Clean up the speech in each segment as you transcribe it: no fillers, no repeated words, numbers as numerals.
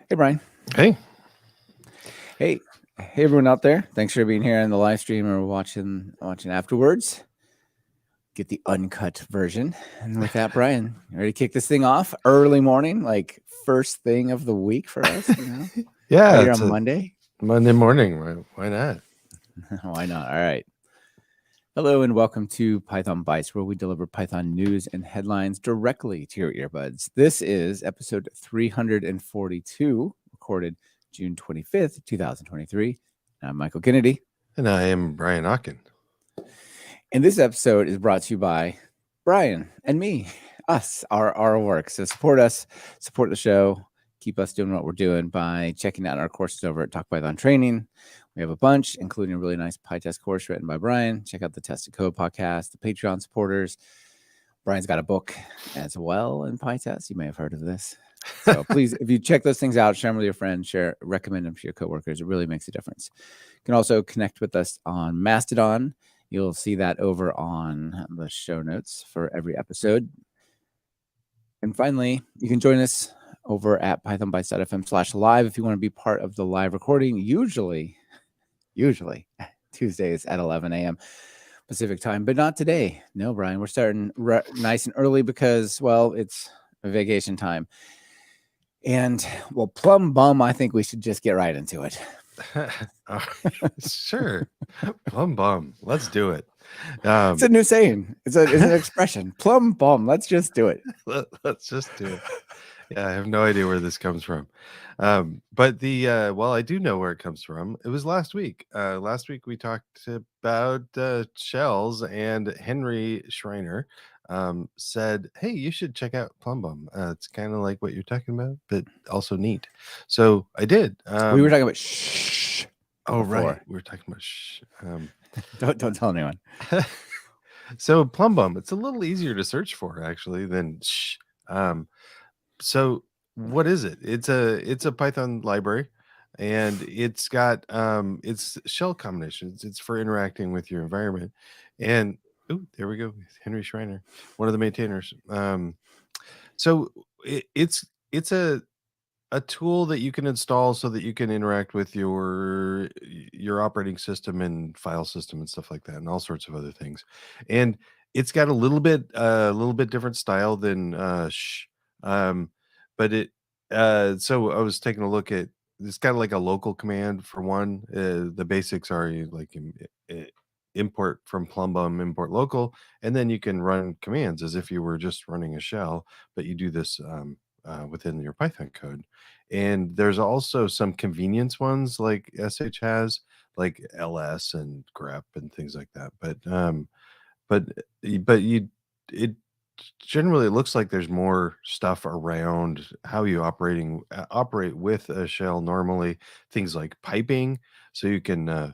Hey, Brian. Hey. Hey, everyone out there. Thanks for being here in the live stream or watching afterwards. Get the uncut version. And with that, Brian, you ready to kick this thing off? Early morning, like first thing of the week for us, Yeah, right here it's on a Monday. Monday morning. Why not? Why not? All right. Hello and welcome to Python Bytes, where we deliver Python news and headlines directly to your earbuds. This is episode 342, recorded June 25th, 2023. I'm Michael Kennedy. And I am Brian Ocken. And this episode is brought to you by Brian and me, us, our work. So support us, support the show, keep us doing what we're doing by checking out our courses over at Talk Python Training. We have a bunch, including a really nice PyTest course written by Brian. Check out the Test to Code podcast, the Patreon supporters. Brian's got a book as well in PyTest. You may have heard of this. So please, if you check those things out, share them with your friends, recommend them to your coworkers. It really makes a difference. You can also connect with us on Mastodon. You'll see that over on the show notes for every episode. And finally, you can join us over at pythonbytes.fm/live if you want to be part of the live recording, usually Tuesdays at 11 a.m. Pacific time, but not today. No, Brian, we're starting nice and early because, well, it's a vacation time. And, well, Plum Bum, I think we should just get right into it. Sure. Plum bum. Let's do it. It's a new saying. It's an expression. Plum bum. Let's just do it. Let's just do it. Yeah, I have no idea where this comes from. But well, I do know where it comes from. It was last week. Last week we talked about shells, and Henry Schreiner said, "Hey, you should check out Plum Bum. It's kind of like what you're talking about, but also neat." So I did. We were talking about shh. Oh, before. right. We were talking about shh. Don't tell anyone. So Plum Bum, it's a little easier to search for actually than shh. So what is it? It's a Python library, and it's got it's shell combinations. It's for interacting with your environment. And there we go. Henry Schreiner, one of the maintainers. So it's a tool that you can install so that you can interact with your operating system and file system and stuff like that, and all sorts of other things. And it's got a little bit different style than but it so I was taking a look at, it's got like a local command for one. The basics are import from Plumbum, import local, and then you can run commands as if you were just running a shell, but you do this within your Python code. And there's also some convenience ones like SH has, like ls and grep and things like that. But you it generally looks like there's more stuff around how you operate with a shell normally. Things like piping, so you can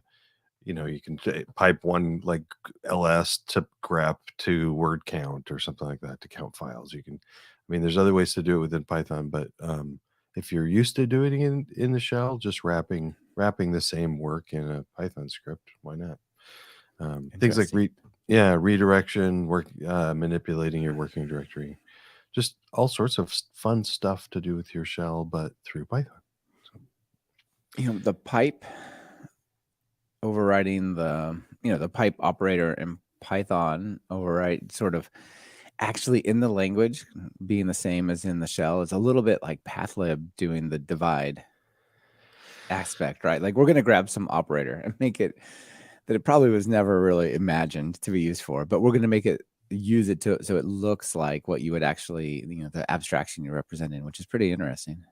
you can pipe one like ls to grep to word count or something like that to count files. There's other ways to do it within Python, but if you're used to doing it in the shell, just wrapping the same work in a Python script, why not? Things like redirection, work, manipulating your working directory, just all sorts of fun stuff to do with your shell, but through Python. So. The pipe overriding the pipe operator in Python override sort of actually in the language being the same as in the shell is a little bit like pathlib doing the divide aspect, right? Like we're going to grab some operator and make it that it probably was never really imagined to be used for, but we're going to use it so it looks like what you would actually, the abstraction you're representing, which is pretty interesting.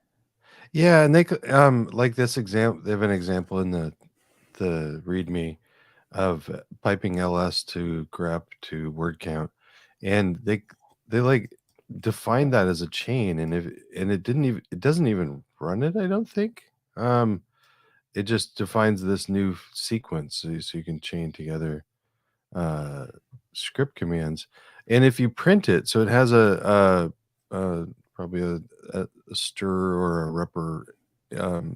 Yeah, and they like this example. They have an example in the README of piping ls to grep to word count, and they like define that as a chain, and it doesn't even run it. I don't think. It just defines this new sequence so you can chain together script commands, and if you print it, so it has probably a stir or a repr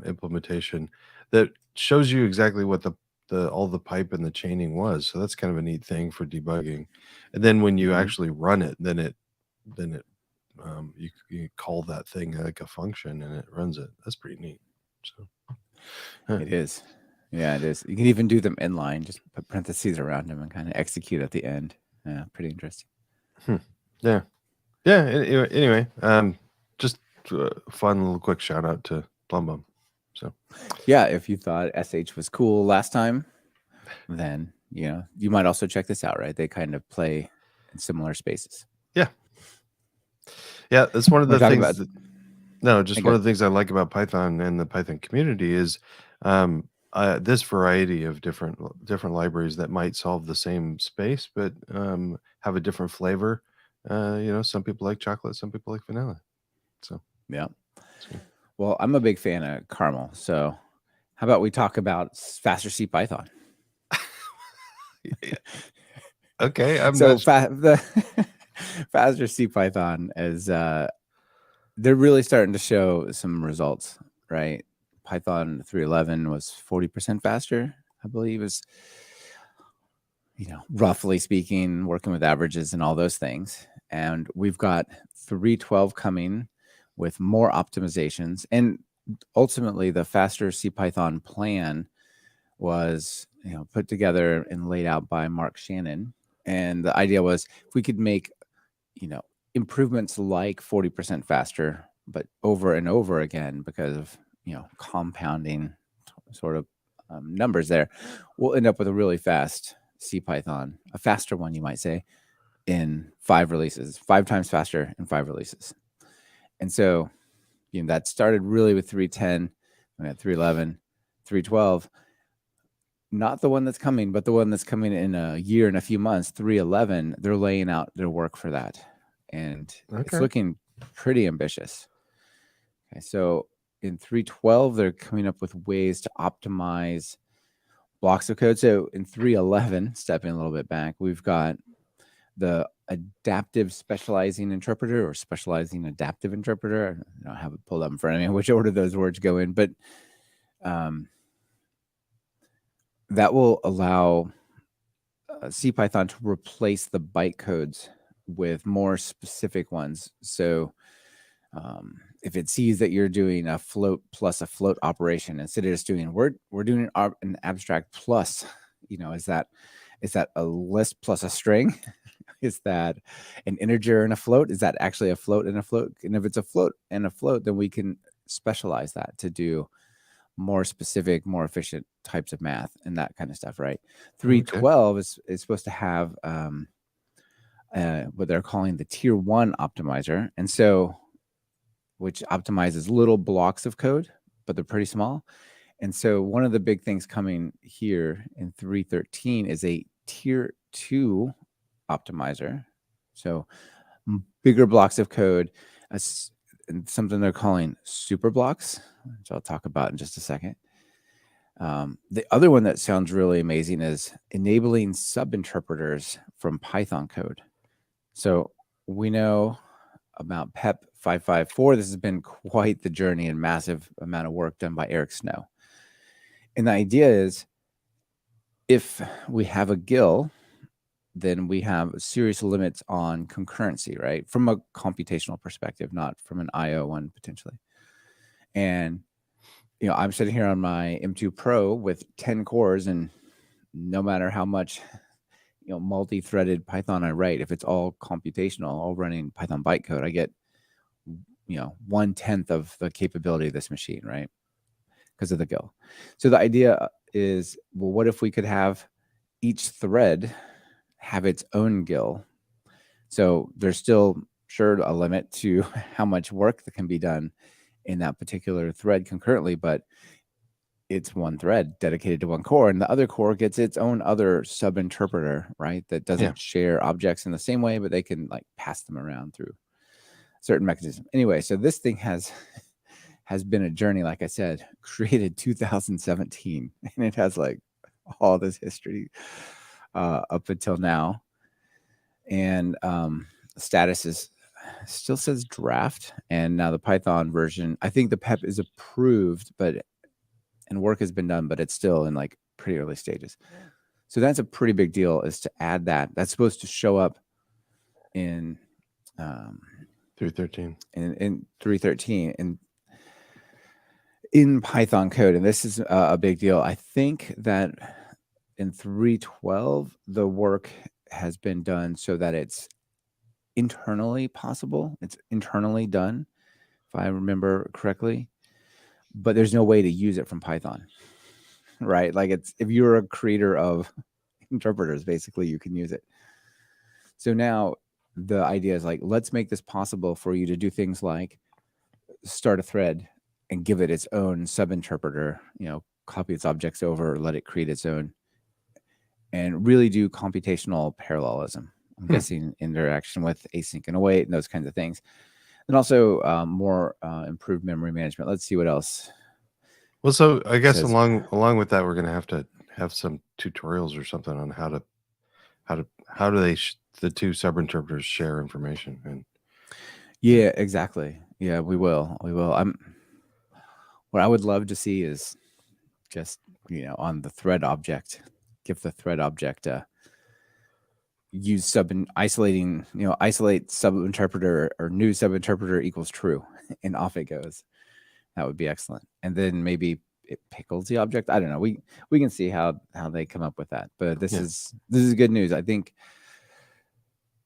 implementation that shows you exactly what all the pipe and the chaining was. So that's kind of a neat thing for debugging. And then when you actually run it, then it you call that thing like a function and it runs it. That's pretty neat. So It is. Yeah, it is. You can even do them inline, just put parentheses around them and kind of execute at the end. Yeah, pretty interesting. yeah, yeah. Anyway, just a fun little quick shout out to Plum. So Yeah, if you thought SH was cool last time, then you might also check this out, right? They kind of play in similar spaces. yeah, that's one of We're the talking things about. just one of the things I like about Python and the Python community is this variety of different libraries that might solve the same space, but have a different flavor. Some people like chocolate, some people like vanilla. So Yeah. Well, I'm a big fan of caramel. So how about we talk about faster CPython? okay, I'm So not. the faster CPython is they're really starting to show some results, right? Python 3.11 was 40% faster, I believe, is roughly speaking, working with averages and all those things. And we've got 3.12 coming with more optimizations. And ultimately, the faster CPython plan was put together and laid out by Mark Shannon. And the idea was if we could make improvements like 40% faster, but over and over again because of compounding sort of numbers there, we'll end up with a really fast CPython, a faster one, you might say, in 5 releases, 5 times faster in 5 releases. And so, that started really with 3.10, we had 3.11, 3.12. Not the one that's coming, but the one that's coming in a year and a few months, 3.11. They're laying out their work for that, and it's looking pretty ambitious. Okay, so in 3.12, they're coming up with ways to optimize blocks of code. So in 3.11, stepping a little bit back, we've got the adaptive specializing interpreter or specializing adaptive interpreter. I don't have it pulled up in front of me which order those words go in, but that will allow CPython to replace the bytecodes with more specific ones. So if it sees that you're doing a float plus a float operation, instead of just doing we're doing an abstract plus, is that a list plus a string? Is that an integer and a float? Is that actually a float and a float? And if it's a float and a float, then we can specialize that to do more specific, more efficient types of math and that kind of stuff, right? 3.12 is supposed to have what they're calling the tier 1 optimizer. And so, which optimizes little blocks of code, but they're pretty small. And so one of the big things coming here in 3.13 is a tier 2 optimizer. So bigger blocks of code, and something they're calling super blocks, which I'll talk about in just a second. The other one that sounds really amazing is enabling sub-interpreters from Python code. So we know about PEP 554. This has been quite the journey and massive amount of work done by Eric Snow. And the idea is if we have a GIL, then we have serious limits on concurrency, right? From a computational perspective, not from an IO one potentially. And, I'm sitting here on my M2 Pro with 10 cores, and no matter how much, multi-threaded Python I write, if it's all computational, all running Python bytecode, I get, 1/10 of the capability of this machine, right? Because of the GIL. So the idea is, well, what if we could have each thread have its own GIL? So there's still sure a limit to how much work that can be done in that particular thread concurrently, but it's one thread dedicated to one core, and the other core gets its own other sub interpreter, right? That doesn't share objects in the same way, but they can pass them around through certain mechanism. Anyway, so this thing has been a journey, like I said, created 2017, and it has all this history up until now. And status is still says draft, and now the Python version, I think the PEP is approved, and work has been done, but it's still in pretty early stages. So that's a pretty big deal, is to add that. That's supposed to show up in 313. in 313 and in Python code. And this is a big deal. I think that in 312, the work has been done so that it's internally possible. It's internally done, if I remember correctly, but there's no way to use it from Python, right? Like it's, if you're a creator of interpreters, basically you can use it. So now the idea is like, let's make this possible for you to do things like start a thread and give it its own subinterpreter, copy its objects over, let it create its own, and really do computational parallelism. I'm guessing interaction with async and await and those kinds of things. And also more improved memory management. Let's see what else. Well, so I guess along with that, we're going to have some tutorials or something on how do the two subinterpreters share information. And yeah, exactly. Yeah, we will. What I would love to see is just, on the thread object, give the thread object use isolating, isolate subinterpreter or new subinterpreter equals true, and off it goes. That would be excellent. And then maybe it pickles the object. I don't know. We can see how they come up with that. But this is good news. I think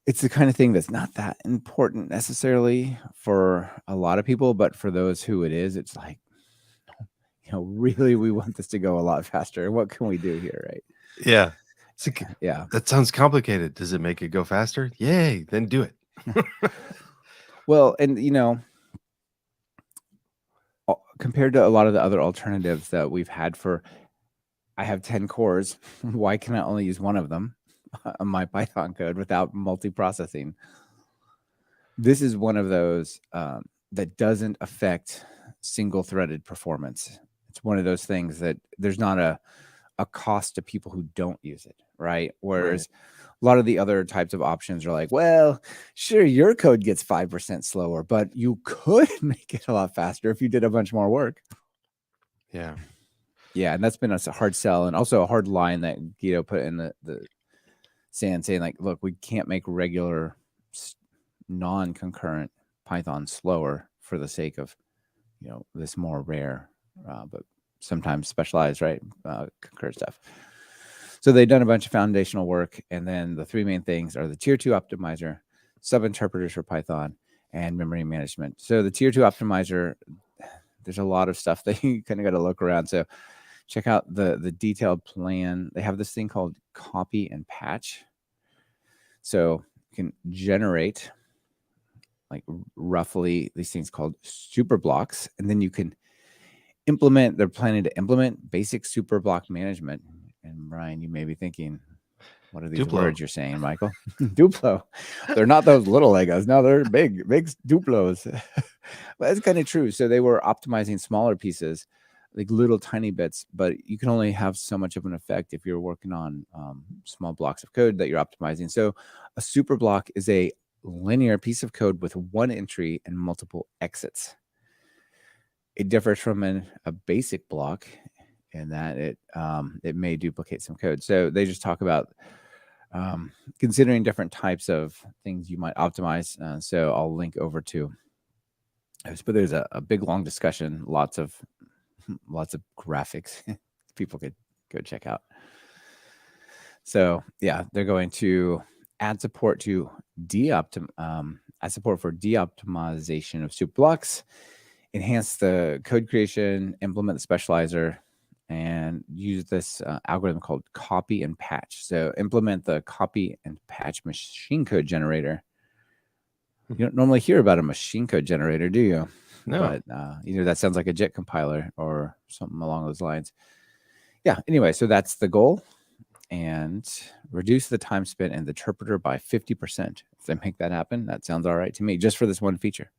it's the kind of thing that's not that important necessarily for a lot of people, but for those who it is, it's like, really, we want this to go a lot faster. What can we do here, right? Yeah. Yeah. That sounds complicated. Does it make it go faster? Yay, then do it. Well, and compared to a lot of the other alternatives that we've had for, I have 10 cores. Why can I only use one of them on my Python code without multiprocessing? This is one of those that doesn't affect single threaded performance. It's one of those things that there's not a cost to people who don't use it, right? Whereas a lot of the other types of options are like, well, sure, your code gets 5% slower, but you could make it a lot faster if you did a bunch more work. Yeah. Yeah, and that's been a hard sell, and also a hard line that Guido put in the sand, saying like, look, we can't make regular non-concurrent Python slower for the sake of, this more rare, but sometimes specialized, right? Concurrent stuff. So they've done a bunch of foundational work, and then the three main things are the tier 2 optimizer, subinterpreters for Python, and memory management. So the tier 2 optimizer, there's a lot of stuff that you kind of got to look around. So check out the detailed plan. They have this thing called copy and patch. So you can generate like roughly these things called super blocks, and then you can implement. They're planning to implement basic super block management. And Brian, you may be thinking, what are these words you're saying, Michael? Duplo. They're not those little Legos. No, they're big Duplos. But that's kind of true. So they were optimizing smaller pieces, like little tiny bits, but you can only have so much of an effect if you're working on small blocks of code that you're optimizing. So a super block is a linear piece of code with one entry and multiple exits. It differs from a basic block in that it may duplicate some code. So they just talk about considering different types of things you might optimize. So I'll link over to, but there's a big long discussion, lots of graphics people could go check out. So yeah, they're going to add support for de-optimization of super blocks, enhance the code creation, implement the specializer, and use this algorithm called copy and patch. So implement the copy and patch machine code generator. You don't normally hear about a machine code generator, do you? No. But that sounds like a JIT compiler or something along those lines. Yeah, anyway, so that's the goal. And reduce the time spent in the interpreter by 50%. If they make that happen, that sounds all right to me, just for this one feature.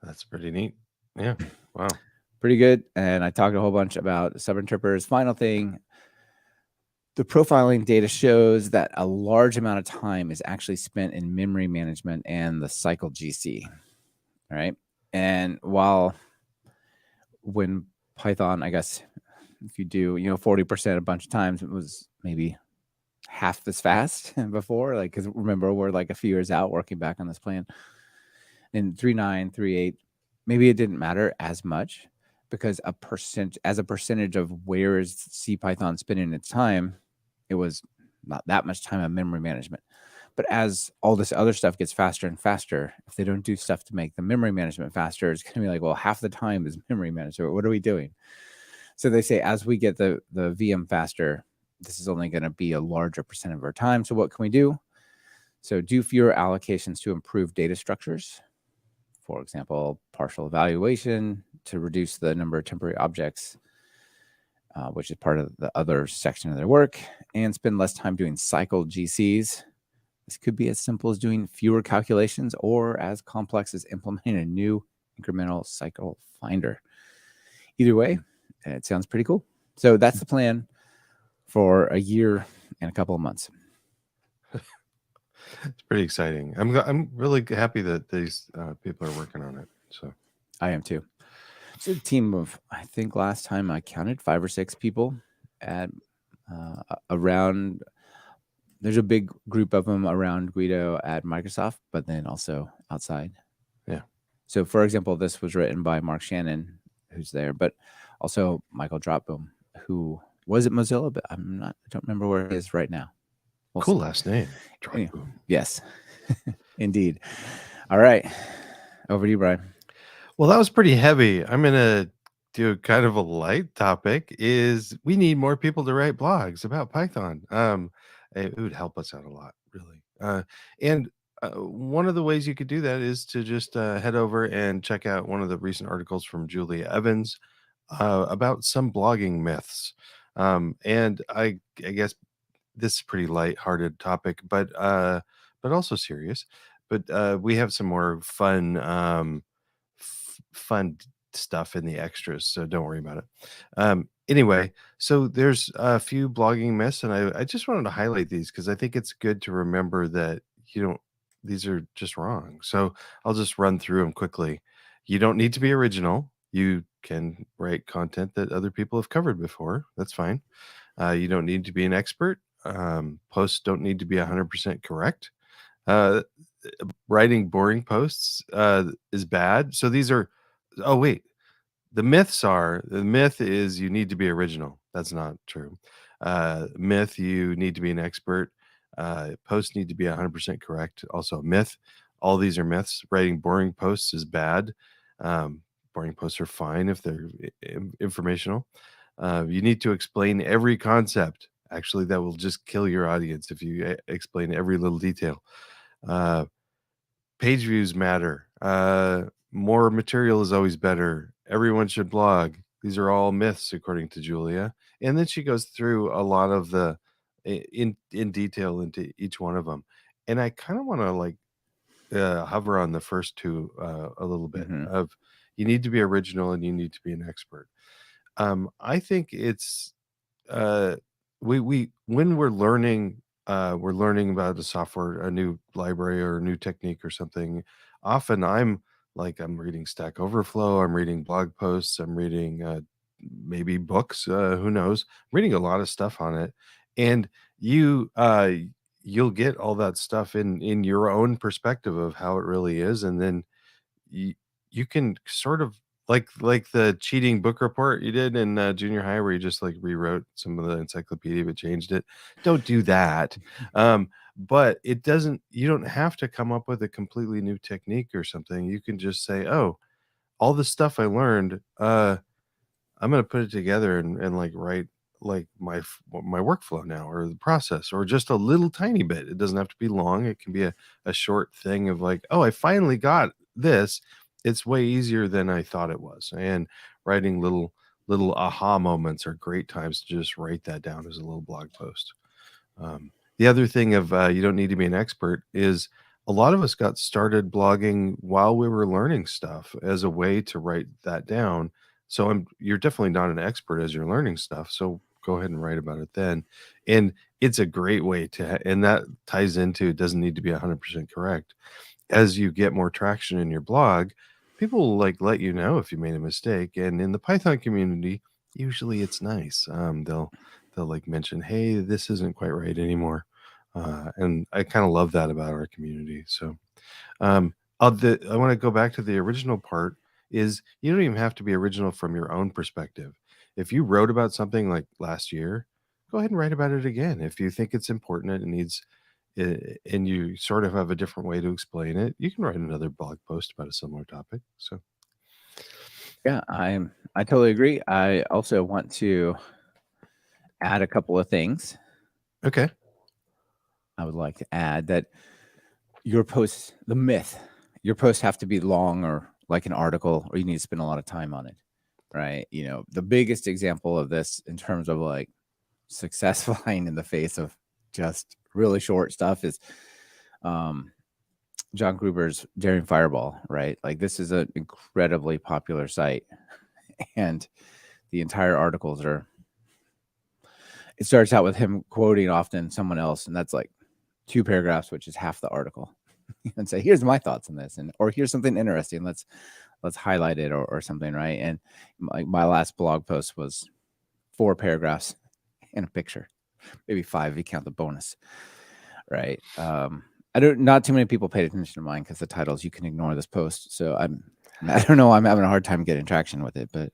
That's pretty neat. Yeah. Wow. Pretty good. And I talked a whole bunch about subinterpreters. Final thing, the profiling data shows that a large amount of time is actually spent in memory management and the cycle GC. All right. And when Python, I guess, if you do, 40% a bunch of times, it was maybe half this fast before, like, because remember, we're like a few years out working back on this plan. In 3.9, 3.8, maybe it didn't matter as much because as a percentage of where is CPython spending its time, it was not that much time on memory management. But as all this other stuff gets faster and faster, if they don't do stuff to make the memory management faster, it's going to be like, well, half the time is memory management. What are we doing? So they say as we get the VM faster, this is only going to be a larger percent of our time. So what can we do? So do fewer allocations to improve data structures. For example, partial evaluation to reduce the number of temporary objects, which is part of the other section of their work, and spend less time doing cycled GCs. This could be as simple as doing fewer calculations or as complex as implementing a new incremental cycle finder. Either way, it sounds pretty cool. So that's the plan for a year and a couple of months. It's pretty exciting. I'm really happy that these people are working on it. So I am too. It's a team of, I think last time I counted 5 or 6 people at around. There's a big group of them around Guido at Microsoft, but then also outside. Yeah. So, for example, this was written by Mark Shannon, who's there, but also Michael Dropboom, who was at Mozilla, but I don't remember where he is right now. We'll cool see. Last name. Anyway, yes, indeed. All right. Over to you, Brian. Well, that was pretty heavy. I'm going to do kind of a light topic is we need more people to write blogs about Python. It would help us out a lot, really. And one of the ways you could do that is to just head over and check out one of the recent articles from Julia Evans about some blogging myths. And I guess this is a pretty light-hearted topic, but also serious. But we have some more fun stuff in the extras, so don't worry about it. Anyway, so there's a few blogging myths, and I just wanted to highlight these because I think it's good to remember that these are just wrong. So I'll just run through them quickly. You don't need to be original. You can write content that other people have covered before. That's fine. You don't need to be an expert. Posts don't need to be 100% correct. Writing boring posts is bad. So these are, oh wait, the myth is you need to be original. That's not true. Myth, you need to be an expert. Posts need to be 100% correct. Also myth, all these are myths. Writing boring posts is bad. Boring posts are fine if they're informational. You need to explain every concept. Actually, that will just kill your audience if you explain every little detail. Page views matter. More material is always better. Everyone should blog. These are all myths, according to Julia. And then she goes through a lot of the in detail into each one of them. And I kind of want to hover on the first two a little bit of you need to be original and you need to be an expert. I think it's we when we're learning about a software, a new library or a new technique or something. Often I'm reading Stack Overflow, I'm reading blog posts, I'm reading maybe books. Who knows? I'm reading a lot of stuff on it, and you'll get all that stuff in your own perspective of how it really is, and then you can sort of like the cheating book report you did in junior high where you just rewrote some of the encyclopedia but changed it. Don't do that. But you don't have to come up with a completely new technique or something. You can just say, oh, all the stuff I learned, I'm going to put it together and write my workflow now, or the process, or just a little tiny bit. It doesn't have to be long. It can be a short thing of oh, I finally got this. It's way easier than I thought it was. And writing little aha moments are great times to just write that down as a little blog post. The other thing of you don't need to be an expert is a lot of us got started blogging while we were learning stuff as a way to write that down. So you're definitely not an expert as you're learning stuff. So go ahead and write about it then. And it's a great way and that ties into, it doesn't need to be 100% correct. As you get more traction in your blog, people will let you know if you made a mistake. And in the Python community, usually it's nice. They'll mention, hey, this isn't quite right anymore. And I kind of love that about our community. So I want to go back to the original part. Is you don't even have to be original from your own perspective. If you wrote about something like last year, go ahead and write about it again. If you think it's important and it needs, and you sort of have a different way to explain it, you can write another blog post about a similar topic. So, Yeah, I totally agree. I also want to add a couple of things. okay. I would like to add that your posts, the myth, your posts have to be long or like an article, or you need to spend a lot of time on it, right? The biggest example of this in terms of like success flying in the face of just really short stuff is John Gruber's Daring Fireball, right? Like this is an incredibly popular site, and the entire articles are. It starts out with him quoting often someone else, and that's like 2 paragraphs, which is half the article, and say, "Here's my thoughts on this," or "Here's something interesting. Let's highlight it," or something, right? And my last blog post was 4 paragraphs and a picture, maybe 5 if you count the bonus, right? Not too many people paid attention to mine because the titles you can ignore this post. So I don't know. I'm having a hard time getting traction with it, but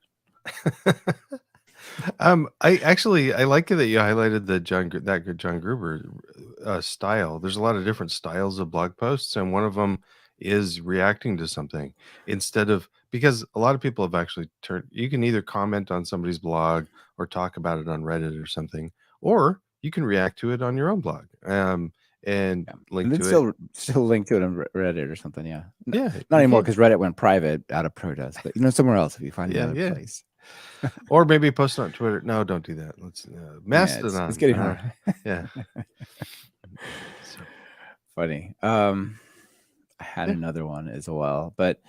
I like it that you highlighted the that good John Gruber style. There's a lot of different styles of blog posts, and one of them is reacting to something instead of, because a lot of people have actually turned. You can either comment on somebody's blog or talk about it on Reddit or something, or you can react to it on your own blog, and yeah. link And then to it. still link to it on Reddit or something. Yeah, Yeah, not you anymore can. because Reddit went private out of protest. But somewhere else if you find Yeah, another yeah. place. Or maybe post on Twitter. No, don't do that. Let's Yeah, it's Mastodon. getting hard. Yeah. So Funny. I had yeah. another one as well, but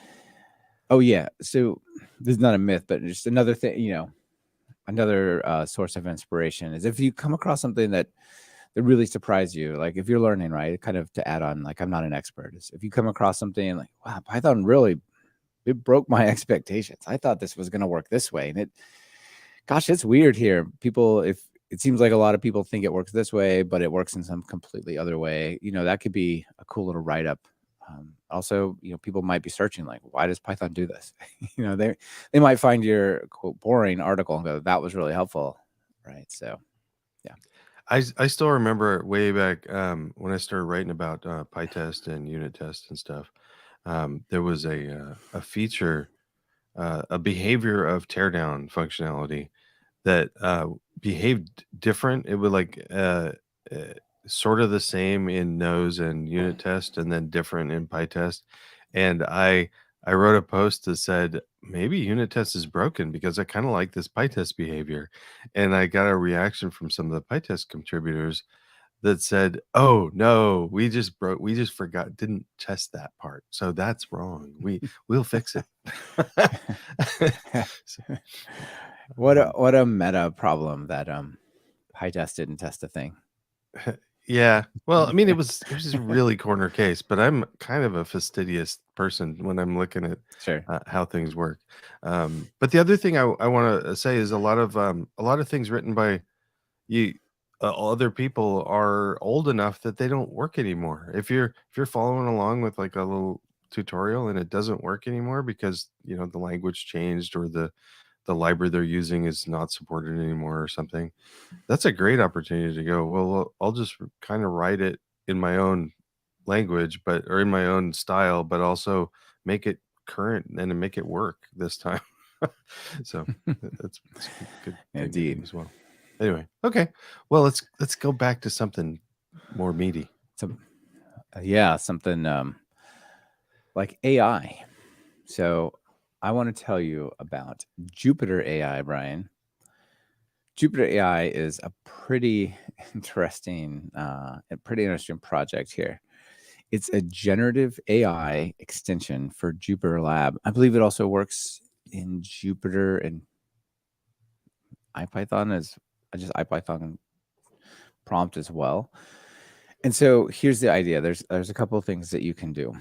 oh yeah. So this is not a myth, but just another thing. Another source of inspiration is if you come across something that really surprised you, like if you're learning, right? Kind of to add on, like I'm not an expert. Is if you come across something like, wow, Python really it broke my expectations. I thought this was going to work this way, and gosh, it's weird here. People, if it seems like a lot of people think it works this way, but it works in some completely other way. That could be a cool little write up. Also, people might be searching like, why does Python do this? They might find your quote boring article and go, that was really helpful, right? So, yeah, I still remember way back when I started writing about PyTest and unit tests and stuff. There was a feature, a behavior of teardown functionality that behaved different. It would like uh, sort of the same in nose and unit test, and then different in PyTest. And I wrote a post that said maybe unit test is broken because I kind of like this PyTest behavior, and I got a reaction from some of the PyTest contributors that said, "Oh no, we just forgot, didn't test that part, so that's wrong. We'll fix it." So, um, what a meta problem that PyTest didn't test a thing. Yeah. Well, I mean, it was just a really corner case, but I'm kind of a fastidious person when I'm looking at Sure. how things work. But the other thing I want to say is a lot of things written by you other people are old enough that they don't work anymore. If you're following along with like a little tutorial and it doesn't work anymore because the language changed or the library they're using is not supported anymore or something, that's a great opportunity to go, well, I'll just kind of write it in my own language, or in my own style, but also make it current and to make it work this time. So that's a good thing to do Indeed. as well. Anyway, okay. Well, let's go back to something more meaty. So, yeah, something like AI. So, I want to tell you about Jupyter AI, Brian. Jupyter AI is a pretty interesting project here. It's a generative AI extension for Jupyter Lab. I believe it also works in Jupyter and IPython as just IPython prompt as well. And so here's the idea. There's a couple of things that you can do.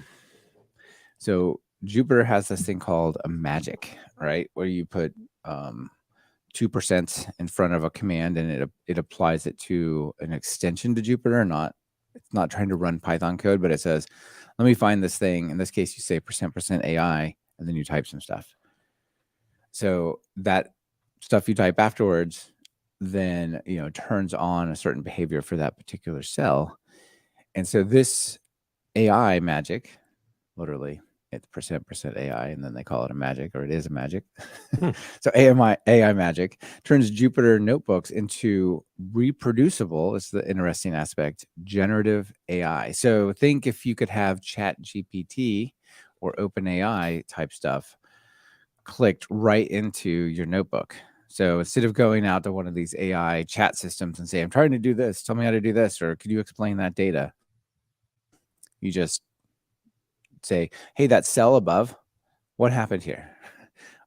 So Jupyter has this thing called a magic, right? Where you put 2% in front of a command and it applies it to an extension to Jupyter, not It's not trying to run Python code, but it says, let me find this thing. In this case, you say %% AI, and then you type some stuff. So that stuff you type afterwards then, turns on a certain behavior for that particular cell. And so this AI magic, literally, it's % AI, and then they call it a magic, or it is a magic. So AI magic turns Jupyter notebooks into reproducible. It's the interesting aspect, generative AI. So think if you could have Chat GPT or OpenAI type stuff clicked right into your notebook. So instead of going out to one of these AI chat systems and say, I'm trying to do this, tell me how to do this, or could you explain that data? You just say, hey, that cell above, what happened here?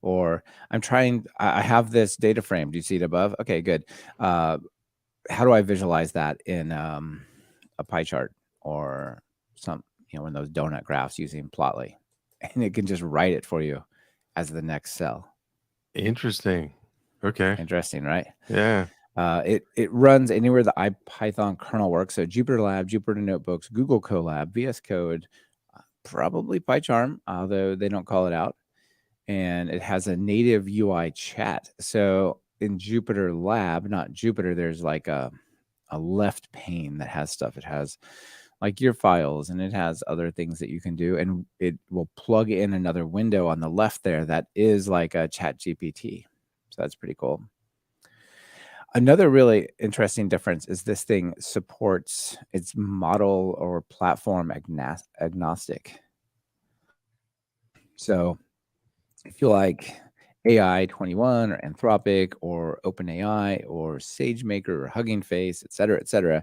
Or I have this data frame. Do you see it above? Okay, good. How do I visualize that in a pie chart or one of those donut graphs using Plotly? And it can just write it for you as the next cell. Interesting. Okay. Interesting, right? Yeah. It runs anywhere the IPython kernel works. So Jupyter Lab, Jupyter Notebooks, Google Colab, VS Code, probably PyCharm, although they don't call it out. And it has a native UI chat. So in Jupyter Lab, not Jupyter, there's like a left pane that has stuff. It has like your files, and it has other things that you can do, and it will plug in another window on the left there that is like a Chat GPT. So that's pretty cool. Another really interesting difference is this thing supports its model or platform agnostic. So if you like AI 21 or Anthropic or OpenAI or SageMaker or Hugging Face, et cetera,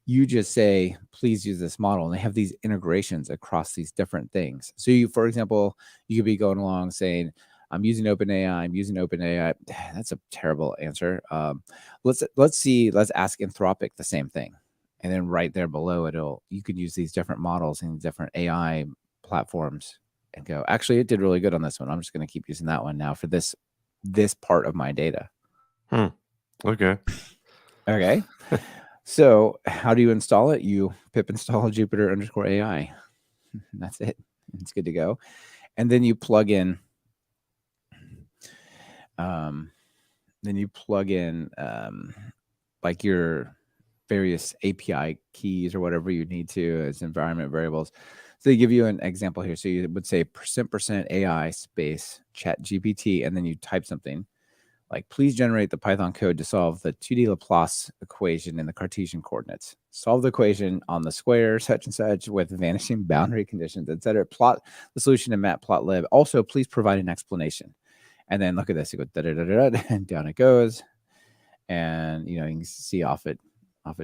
you just say, please use this model. And they have these integrations across these different things. So for example, you could be going along saying, I'm using OpenAI. That's a terrible answer. Let's ask Anthropic the same thing. And then right there below you can use these different models and different AI platforms and go, actually, it did really good on this one. I'm just going to keep using that one now for this part of my data. Okay. Okay. So how do you install it? You pip install Jupyter_AI. That's it. It's good to go. And then you plug in like your various API keys or whatever you need to as environment variables. So they give you an example here. So you would say %% AI space chat GPT, and then you type something like, please generate the Python code to solve the 2D Laplace equation in the Cartesian coordinates. Solve the equation on the square such and such with vanishing boundary conditions, etc. Plot the solution in matplotlib. Also, please provide an explanation. And then look at this. It goes da-da-da-da-da, and down it goes. And you can see off it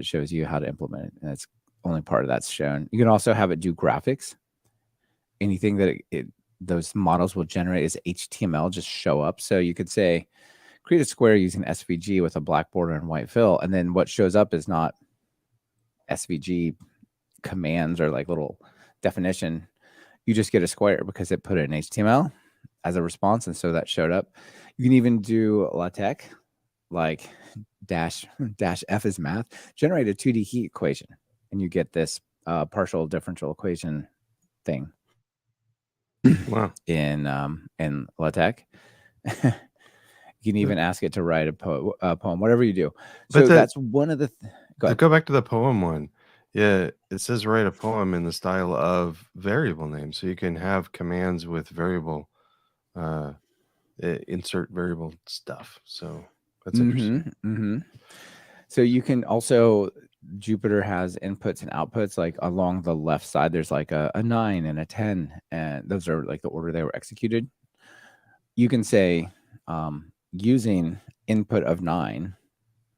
shows you how to implement it. And that's only part of that's shown. You can also have it do graphics. Anything that those models will generate as HTML just show up. So you could say, create a square using SVG with a black border and white fill. And then what shows up is not SVG commands or like little definition. You just get a square because it put it in HTML as a response. And so that showed up. You can even do LaTeX, like dash F is math, generate a 2D heat equation. And you get this partial differential equation thing. Wow. In LaTeX. You can even ask it to write a poem, whatever you do. So that's one of the. Go back to the poem one. Yeah, it says write a poem in the style of variable name, so you can have commands with variable, insert variable stuff. So that's interesting. Mm-hmm. So you can also, Jupyter has inputs and outputs. Like along the left side, there's like a 9 and a 10, and those are like the order they were executed. You can say, using input of 9,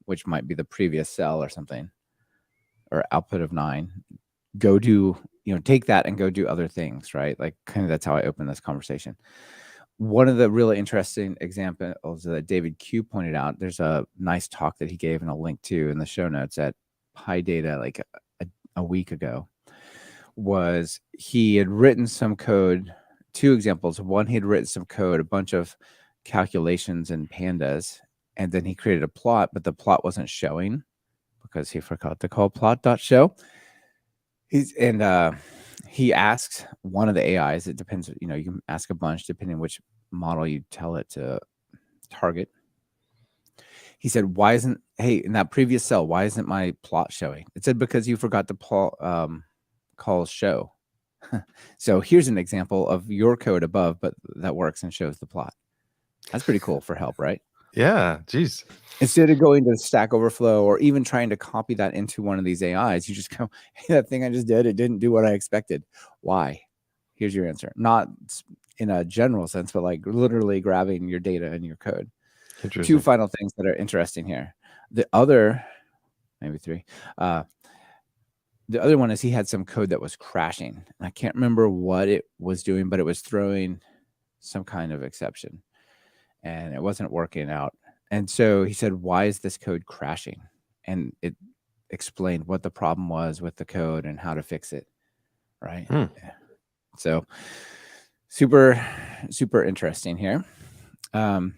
which might be the previous cell or something, or output of 9, go do, take that and go do other things, right? Like kind of that's how I open this conversation. One of the really interesting examples that David Q pointed out, there's a nice talk that he gave and a link to in the show notes at PyData like a week ago, was he had written some code, 2 examples. One, he had written some code, a bunch of calculations in pandas, and then he created a plot, but the plot wasn't showing because he forgot to call plot.show. He asks one of the AIs. It depends. You can ask a bunch depending which model you tell it to target. He said, "Why isn't in that previous cell? Why isn't my plot showing?" It said, "Because you forgot to call show." So here's an example of your code above, but that works and shows the plot. That's pretty cool for help, right? Yeah, geez. Instead of going to Stack Overflow or even trying to copy that into one of these AIs, you just go, "Hey, that thing I just did, it didn't do what I expected. Why?" Here's your answer. Not in a general sense, but like literally grabbing your data and your code. Interesting. 2 final things that are interesting here. The other, maybe 3, the other one is he had some code that was crashing. I can't remember what it was doing, but it was throwing some kind of exception and it wasn't working out. And so he said, "Why is this code crashing?" And it explained what the problem was with the code and how to fix it. Right. Hmm. Yeah. So super, super interesting here. I'll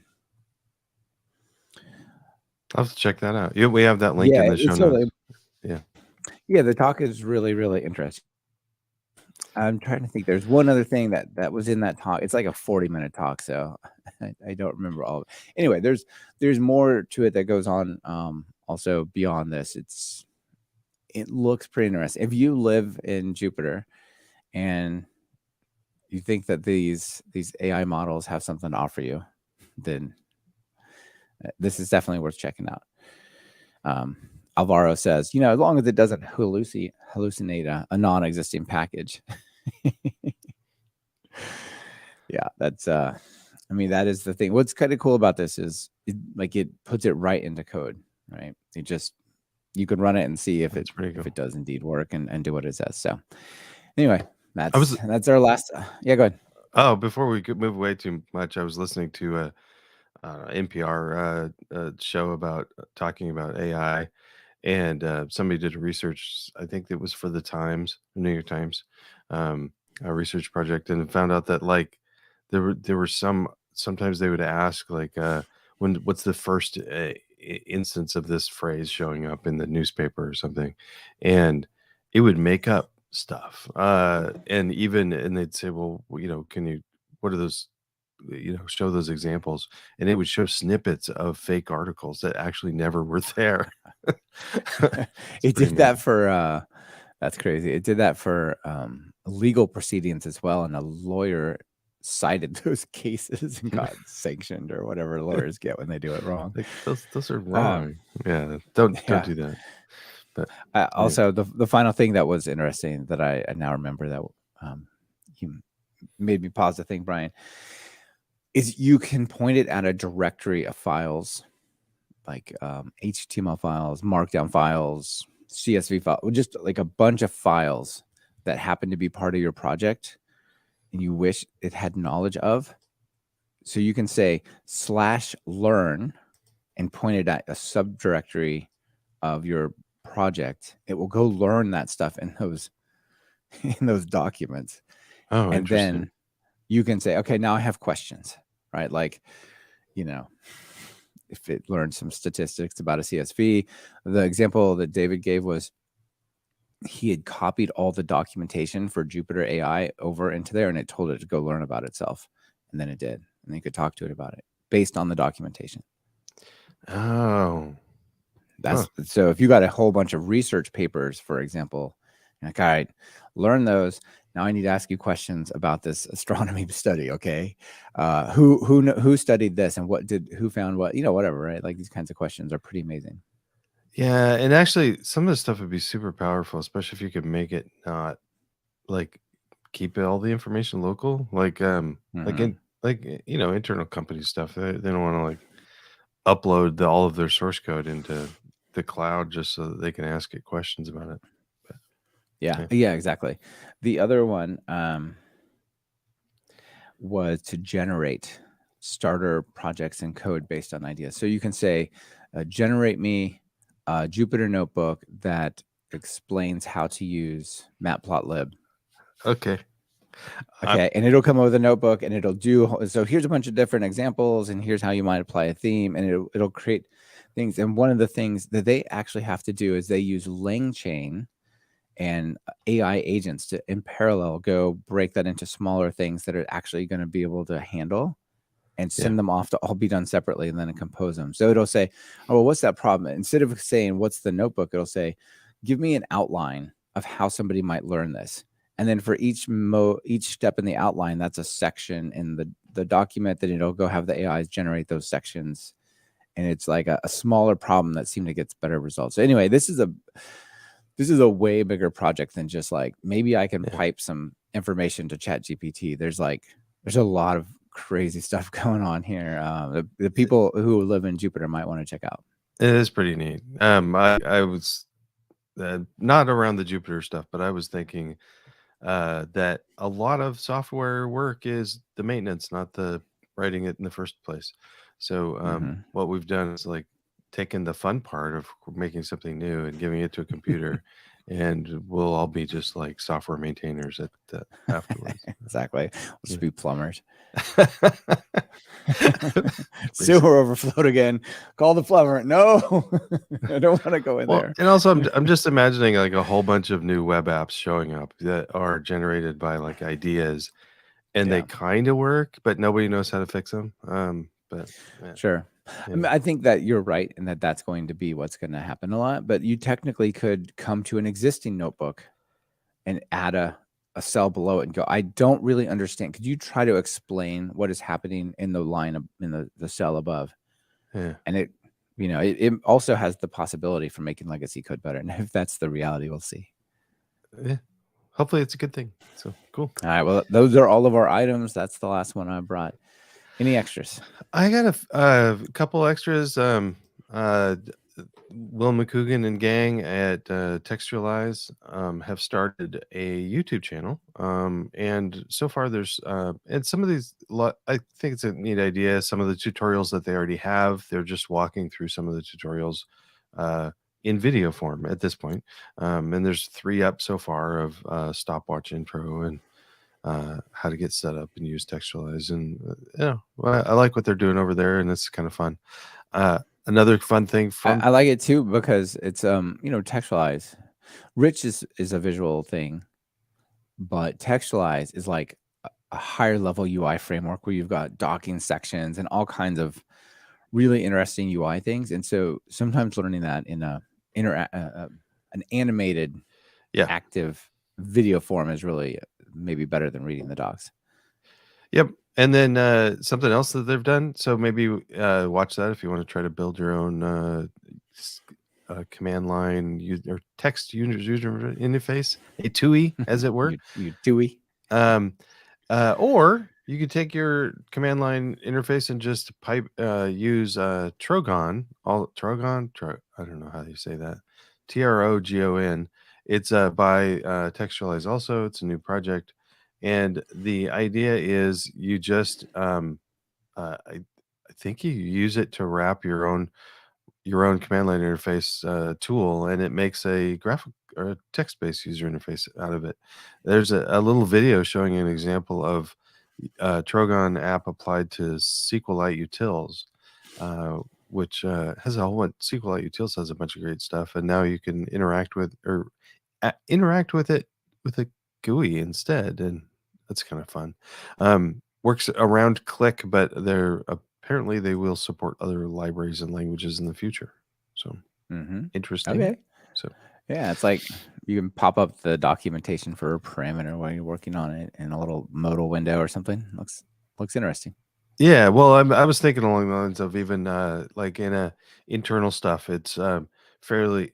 have to check that out. Yeah, we have that link in the show notes. Yeah, the talk is really, really interesting. I'm trying to think. There's one other thing that was in that talk. It's like a 40-minute talk, so I don't remember all of it. Anyway, there's more to it that goes on. Also beyond this, it looks pretty interesting. If you live in Jupyter and you think that these AI models have something to offer you, then this is definitely worth checking out. Alvaro says, as long as it doesn't hallucinate a non-existing package. Yeah, that's that is the thing. What's kind of cool about this is it puts it right into code, right? You can run it and see if it does indeed work and do what it says. So anyway, that's our last. Yeah, go ahead. Oh, before we could move away too much, I was listening to a NPR show about talking about AI, and somebody did a research. I think it was for the Times, New York Times, a research project, and found out that like there were sometimes they would ask like what's the first instance of this phrase showing up in the newspaper or something, and it would make up stuff, and they'd say, well, what are those, show those examples, and it would show snippets of fake articles that actually never were there. It did that for that's crazy. It did that for legal proceedings as well, and a lawyer cited those cases and got sanctioned or whatever lawyers get when they do it wrong. Like, those are wrong. Don't do that. But also, the final thing that was interesting that I now remember that you made me pause to think, Brian, is you can point it at a directory of files like HTML files, Markdown files, CSV files, just like a bunch of files that happen to be part of your project and you wish it had knowledge of. So you can say /learn and point it at a subdirectory of your project. It will go learn that stuff in those documents. Oh, and interesting. then you can say, okay, now I have questions, right? Like, if it learned some statistics about a CSV, the example that David gave was he had copied all the documentation for Jupyter AI over into there and it told it to go learn about itself. And then it did. And then you could talk to it about it based on the documentation. Oh. So if you got a whole bunch of research papers, for example, you're like, all right, learn those. Now I need to ask you questions about this astronomy study. Okay. Who studied this and who found what, whatever, right? Like these kinds of questions are pretty amazing. Yeah. And actually some of the stuff would be super powerful, especially if you could make it not like keep all the information local, like, internal company stuff. They don't want to like upload all of their source code into the cloud just so that they can ask it questions about it. But, yeah, exactly. The other one was to generate starter projects and code based on ideas. So you can say, generate me a Jupyter notebook that explains how to use matplotlib. Okay. And it'll come up with a notebook and it'll do, so here's a bunch of different examples and here's how you might apply a theme, and it'll create things. And one of the things that they actually have to do is they use LangChain and AI agents to, in parallel, go break that into smaller things that are actually going to be able to handle and Yeah. send them off to all be done separately and then compose them. So it'll say, oh, well, what's that problem? Instead of saying, what's the notebook? It'll say, give me an outline of how somebody might learn this. And then for each step in the outline, that's a section in the document that it'll go have the AIs generate those sections. And it's like a smaller problem that seemed to get better results. So anyway, this is a way bigger project than just like, maybe I can pipe some information to Chat GPT. There's a lot of crazy stuff going on here. The people who live in Jupiter might want to check out. It is pretty neat. I was not around the Jupiter stuff, but I was thinking that a lot of software work is the maintenance, not the writing it in the first place. So what we've done is like taken the fun part of making something new and giving it to a computer, and we'll all be just like software maintainers at afterwards. Exactly. We'll just be plumbers. Please. Sewer overflowed again. Call the plumber. No, I don't want to go in there. And also, I'm just imagining like a whole bunch of new web apps showing up that are generated by like ideas, and they kind of work, but nobody knows how to fix them. But yeah. Sure. I mean, I think that you're right, and that's going to be what's going to happen a lot. But you technically could come to an existing notebook and add a cell below it and go, I don't really understand. Could you try to explain what is happening in the line of, in the cell above? Yeah. And it also has the possibility for making legacy code better. And if that's the reality, we'll see. Yeah. Hopefully it's a good thing. So cool. All right. Well, those are all of our items. That's the last one I brought. Any extras? I got a couple extras. Will McCougan and gang at Textualize have started a YouTube channel. And so far there's and some of these I think it's a neat idea. Some of the tutorials that they already have, they're just walking through some of the tutorials in video form at this point. And there's 3 up so far of stopwatch intro and how to get set up and use Textualize. And I like what they're doing over there, and it's kind of fun. Another fun thing from I like it too because it's Textualize. Rich is a visual thing, but Textualize is like a higher level UI framework where you've got docking sections and all kinds of really interesting UI things. And so sometimes learning that in an animated, active video form is really maybe better than reading the docs. Yep. And then something else that they've done. So maybe watch that if you want to try to build your own command line or text user interface, a TUI, as it were. You TUI. Or you could take your command line interface and just use Trogon. I don't know how you say that. Trogon. It's by Textualize also. It's a new project. And the idea is you just I think you use it to wrap your own command line interface tool, and it makes a graphic or a text-based user interface out of it. There's a little video showing an example of Trogon app applied to SQLite-utils, which has a whole bunch. SQLite-utils has a bunch of great stuff, and now you can interact with it with a GUI instead, and that's kind of fun. Works around Click, but apparently they will support other libraries and languages in the future. So interesting. Okay. So yeah, it's like you can pop up the documentation for a parameter while you're working on it in a little modal window or something. Looks interesting. Yeah, well, I was thinking along the lines of even like in a internal stuff, it's fairly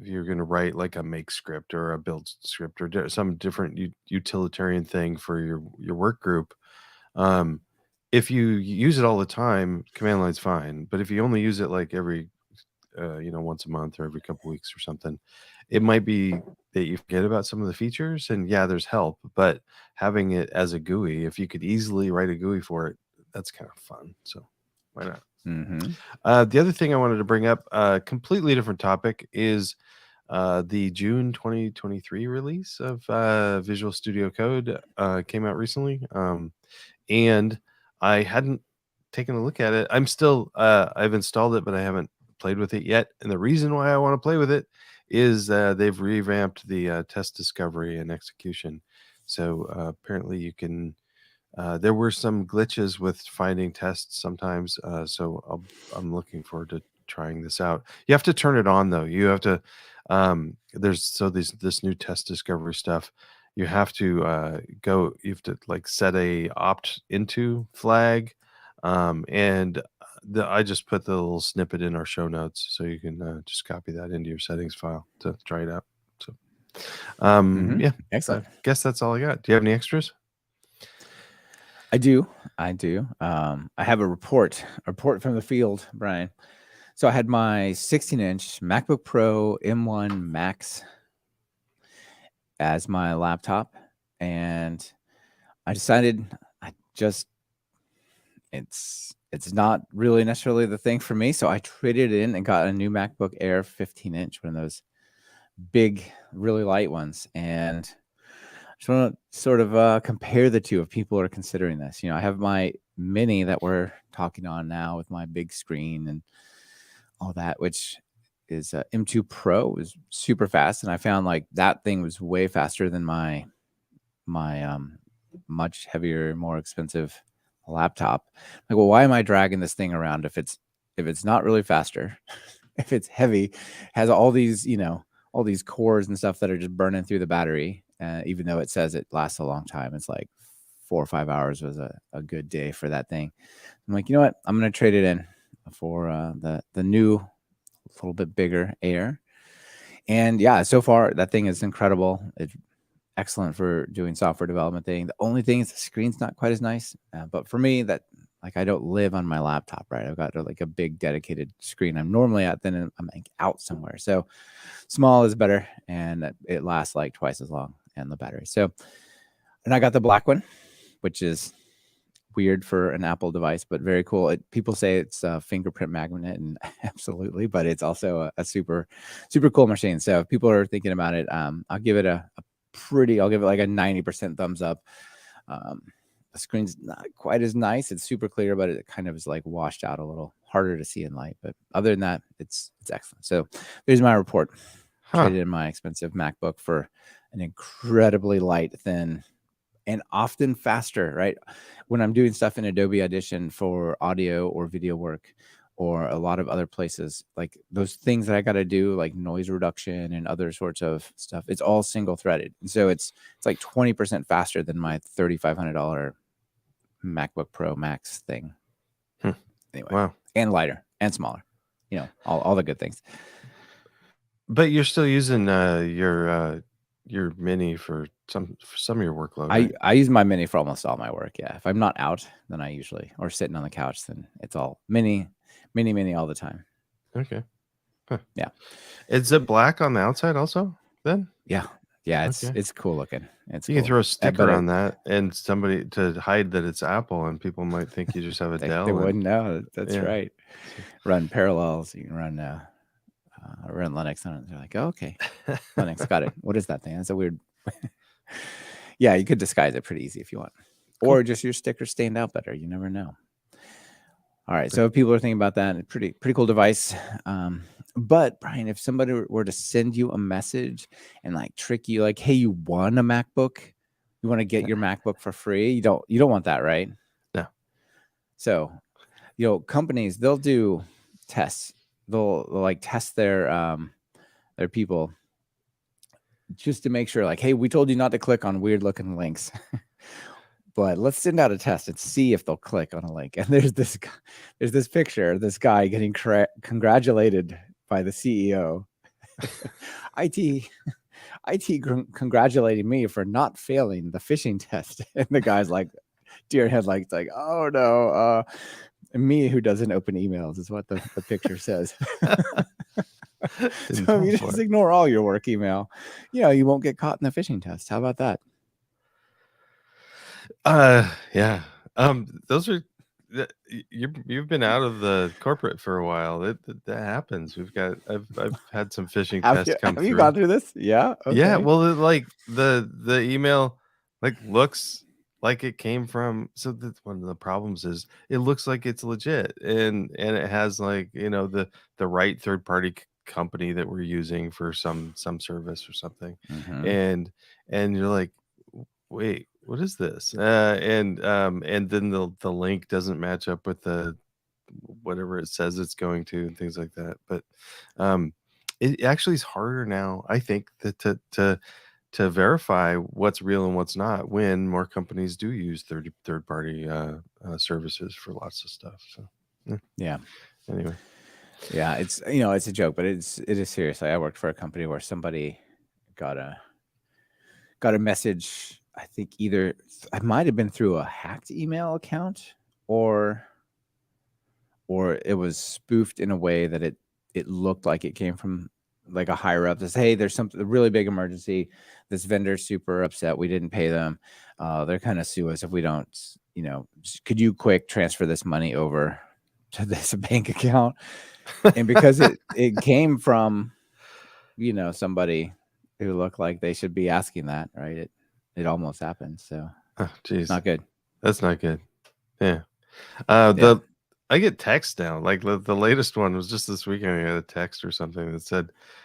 you're going to write like a make script or a build script or some different utilitarian thing for your work group. If you use it all the time, command line's fine. But if you only use it like every once a month or every couple weeks or something, it might be that you forget about some of the features. And yeah, there's help, but having it as a GUI, if you could easily write a GUI for it, that's kind of fun. So why not? The other thing I wanted to bring up, completely different topic, is the June 2023 release of Visual Studio Code came out recently, and I hadn't taken a look at it. I'm still I've installed it, but I haven't played with it yet. And the reason why I want to play with it is they've revamped the test discovery and execution. So apparently you can. There were some glitches with finding tests sometimes, so I'm looking forward to trying this out. You have to turn it on though. You have to. There's so this new test discovery stuff. You have to go. You have to like set a opt into flag, and I just put the little snippet in our show notes, so you can just copy that into your settings file to try it out. So, yeah, I Excellent. guess that's all I got. Do you have any extras? I do. I do. I have a report from the field, Brian. So I had my 16-inch MacBook Pro M1 Max as my laptop, and I decided I just it's not really necessarily the thing for me. So I traded it in and got a new MacBook Air 15-inch, one of those big, really light ones. And I just want to sort of compare the two if people are considering this. I have my mini that we're talking on now with my big screen and all that, which is M2 Pro, is super fast. And I found like that thing was way faster than my much heavier, more expensive laptop. Like, well, why am I dragging this thing around if it's not really faster, if it's heavy, has all these all these cores and stuff that are just burning through the battery, even though it says it lasts a long time. It's like 4 or 5 hours was a good day for that thing. I'm like, you know what, I'm gonna trade it in for the new, little bit bigger Air. And yeah, so far that thing is incredible. It's excellent for doing software development thing. The only thing is the screen's not quite as nice. But for me, that like I don't live on my laptop, right? I've got like a big dedicated screen I'm normally at. Then I'm like out somewhere. So small is better, and it lasts like twice as long, and the battery. So, and I got the black one, which is weird for an Apple device, but very cool. People say it's a fingerprint magnet, and absolutely, but it's also a super, super cool machine. So if people are thinking about it, I'll give it I'll give it like a 90% thumbs up. The screen's not quite as nice. It's super clear, but it kind of is like washed out a little, harder to see in light. But other than that, it's excellent. So there's my report. Traded in my expensive MacBook for an incredibly light, thin, and often faster, right? When I'm doing stuff in Adobe Audition for audio or video work, or a lot of other places, like those things that I got to do, like noise reduction and other sorts of stuff, it's all single threaded. And so it's like 20% faster than my $3,500 MacBook Pro Max thing. Anyway, Wow. And lighter and smaller, all the good things. But you're still using your mini for some of your workload, right? I use my mini for almost all my work. Yeah. If I'm not out, then I usually, or sitting on the couch, then it's all mini all the time. Okay. Huh. Yeah. Is it black on the outside also then? Yeah. Yeah. Okay. It's cool looking. It's You cool. can throw a sticker on that and somebody to hide that it's Apple, and people might think you just have a Dell. They wouldn't know. That's right. Run Parallels. You can run Linux on it. They're like, oh, okay, Linux, got it. What is that thing? That's a weird. Yeah, you could disguise it pretty easy if you want, or just your sticker stand out better. You never know. All right, so if people are thinking about that, pretty cool device. But Brian, if somebody were to send you a message and like trick you, like, hey, you won a MacBook, you want to get your MacBook for free, you don't want that, right? No. So, companies, they'll do tests. They'll like test their people just to make sure, like, hey, we told you not to click on weird looking links. But let's send out a test and see if they'll click on a link. And there's this picture of this guy getting congratulated by the CEO. IT congratulating me for not failing the phishing test. And the guy's like, deer headlights, like, oh no, me who doesn't open emails is what the picture says. So if you just ignore all your work email, you won't get caught in the phishing test. How about that? Yeah. Those are you've been out of the corporate for a while. That happens. I've had some phishing tests come through. Have you gone through this? Yeah. Okay. Yeah. Well, like the email like looks like it came from. So one of the problems is it looks like it's legit, and it has like the right third party company that we're using for some service or something, Mhm. and you're like, wait, what is this? And then the link doesn't match up with the whatever it says it's going to, and things like that. But it actually is harder now, I think, that to verify what's real and what's not when more companies do use third party services for lots of stuff. So Yeah. anyway, Yeah, it's it's a joke, but it is serious. Like, I worked for a company where somebody got a message. I think either I might have been through a hacked email account, or it was spoofed in a way that it looked like it came from like a higher up that says, hey, there's something, a really big emergency. This vendor's super upset. We didn't pay them. They're kind of sue us if we don't, could you quick transfer this money over to this bank account? And because it came from, somebody who looked like they should be asking that, right? It almost happened. So geez, not good. that's not good. Yeah. Yeah. The I get texts now. Like the latest one was just this weekend. I got a text or something that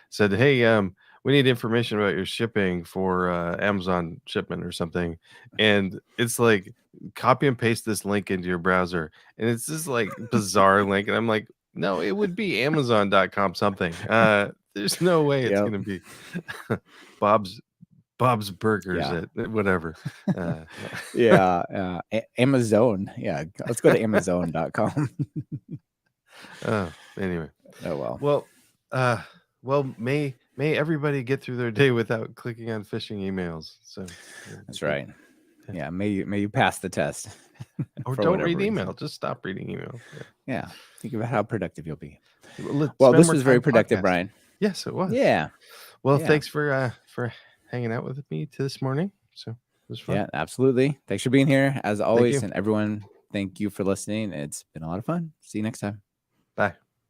said, "Hey, we need information about your shipping for Amazon shipment or something," and it's like, copy and paste this link into your browser, and it's this like bizarre link, and I'm like, no, it would be Amazon.com something. There's no way it's Yep. gonna be Bob's Burgers Yeah. at whatever. Yeah. Amazon. Yeah. Let's go to Amazon.com. Anyway. Oh, well. Well, may everybody get through their day without clicking on phishing emails. So That's right. Yeah. May you pass the test. Or for don't whatever read reason. email. Just stop reading email. Yeah. Think about how productive you'll be. Well, Well, spend this more was very time productive, podcasting. Brian. Yes, it was. Yeah. Well, Yeah. thanks for hanging out with me this morning. So it was fun. Yeah, absolutely. Thanks for being here as always. you. And everyone, thank you for listening. It's been a lot of fun. See you next time. Bye.